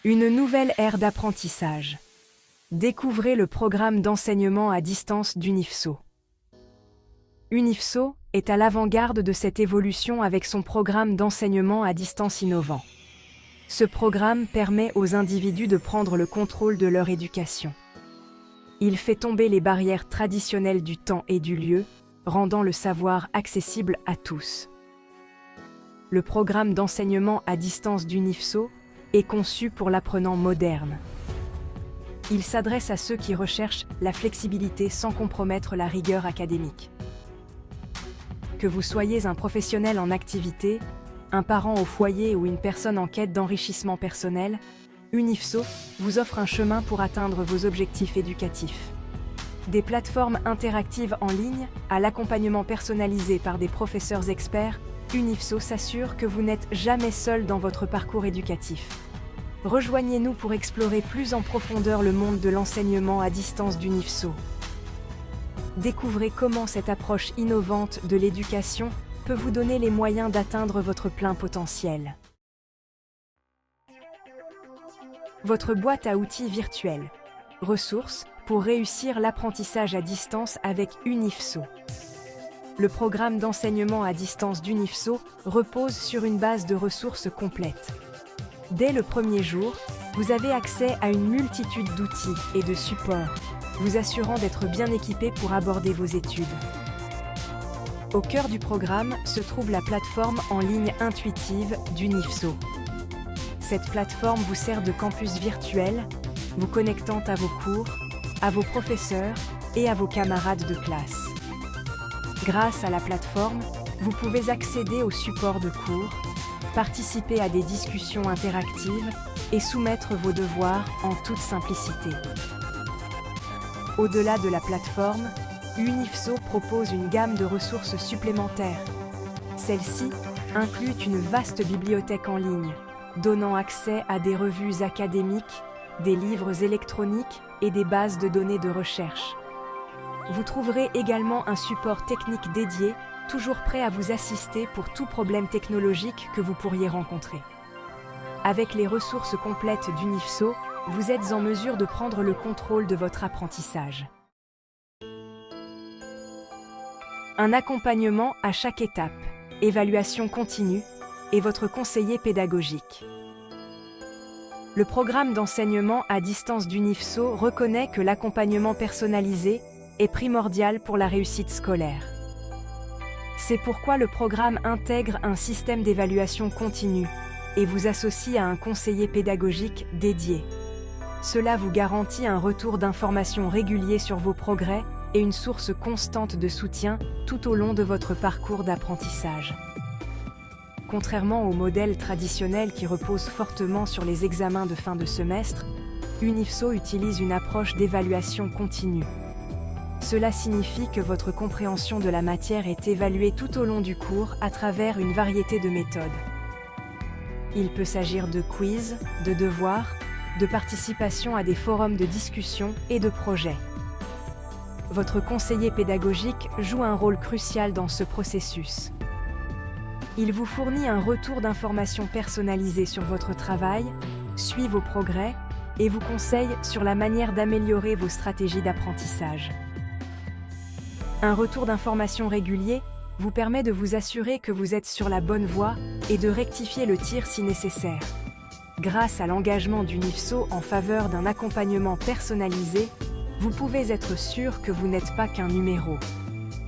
Une nouvelle ère d'apprentissage. Découvrez le programme d'enseignement à distance d'Unifso. Unifso est à l'avant-garde de cette évolution avec son programme d'enseignement à distance innovant. Ce programme permet aux individus de prendre le contrôle de leur éducation. Il fait tomber les barrières traditionnelles du temps et du lieu, rendant le savoir accessible à tous. Le programme d'enseignement à distance d'Unifso est conçu pour l'apprenant moderne. Il s'adresse à ceux qui recherchent la flexibilité sans compromettre la rigueur académique. Que vous soyez un professionnel en activité, un parent au foyer ou une personne en quête d'enrichissement personnel, Unifso vous offre un chemin pour atteindre vos objectifs éducatifs. Des plateformes interactives en ligne à l'accompagnement personnalisé par des professeurs experts, Unifso s'assure que vous n'êtes jamais seul dans votre parcours éducatif. Rejoignez-nous pour explorer plus en profondeur le monde de l'enseignement à distance d'Unifso. Découvrez comment cette approche innovante de l'éducation peut vous donner les moyens d'atteindre votre plein potentiel. Votre boîte à outils virtuelle. Ressources pour réussir l'apprentissage à distance avec Unifso. Le programme d'enseignement à distance d'Unifso repose sur une base de ressources complètes. Dès le premier jour, vous avez accès à une multitude d'outils et de supports, vous assurant d'être bien équipé pour aborder vos études. Au cœur du programme se trouve la plateforme en ligne intuitive d'Unifso. Cette plateforme vous sert de campus virtuel, vous connectant à vos cours, à vos professeurs et à vos camarades de classe. Grâce à la plateforme, vous pouvez accéder aux supports de cours, participer à des discussions interactives et soumettre vos devoirs en toute simplicité. Au-delà de la plateforme, Unifso propose une gamme de ressources supplémentaires. Celle-ci inclut une vaste bibliothèque en ligne, donnant accès à des revues académiques, des livres électroniques et des bases de données de recherche. Vous trouverez également un support technique dédié, toujours prêt à vous assister pour tout problème technologique que vous pourriez rencontrer. Avec les ressources complètes d'Unifso, vous êtes en mesure de prendre le contrôle de votre apprentissage. Un accompagnement à chaque étape, évaluation continue et votre conseiller pédagogique. Le programme d'enseignement à distance d'Unifso reconnaît que l'accompagnement personnalisé est primordial pour la réussite scolaire. C'est pourquoi le programme intègre un système d'évaluation continue et vous associe à un conseiller pédagogique dédié. Cela vous garantit un retour d'informations régulier sur vos progrès et une source constante de soutien tout au long de votre parcours d'apprentissage. Contrairement au modèle traditionnel qui repose fortement sur les examens de fin de semestre, Unifso utilise une approche d'évaluation continue. Cela signifie que votre compréhension de la matière est évaluée tout au long du cours à travers une variété de méthodes. Il peut s'agir de quiz, de devoirs, de participation à des forums de discussion et de projets. Votre conseiller pédagogique joue un rôle crucial dans ce processus. Il vous fournit un retour d'informations personnalisé sur votre travail, suit vos progrès et vous conseille sur la manière d'améliorer vos stratégies d'apprentissage. Un retour d'informations régulier vous permet de vous assurer que vous êtes sur la bonne voie et de rectifier le tir si nécessaire. Grâce à l'engagement d'Unifso en faveur d'un accompagnement personnalisé, vous pouvez être sûr que vous n'êtes pas qu'un numéro.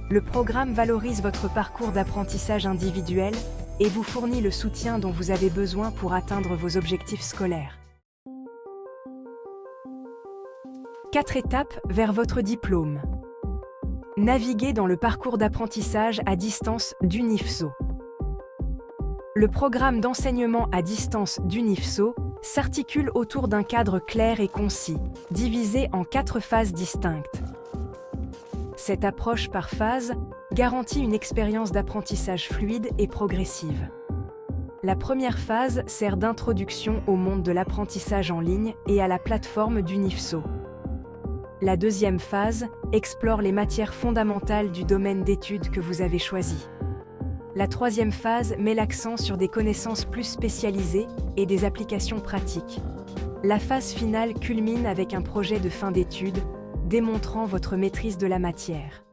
Le programme valorise votre parcours d'apprentissage individuel et vous fournit le soutien dont vous avez besoin pour atteindre vos objectifs scolaires. 4 étapes vers votre diplôme. Naviguez dans le parcours d'apprentissage à distance d'Unifso. Le programme d'enseignement à distance d'Unifso s'articule autour d'un cadre clair et concis, divisé en 4 phases distinctes. Cette approche par phase garantit une expérience d'apprentissage fluide et progressive. La première phase sert d'introduction au monde de l'apprentissage en ligne et à la plateforme d'Unifso. La deuxième phase explore les matières fondamentales du domaine d'études que vous avez choisi. La troisième phase met l'accent sur des connaissances plus spécialisées et des applications pratiques. La phase finale culmine avec un projet de fin d'études, démontrant votre maîtrise de la matière.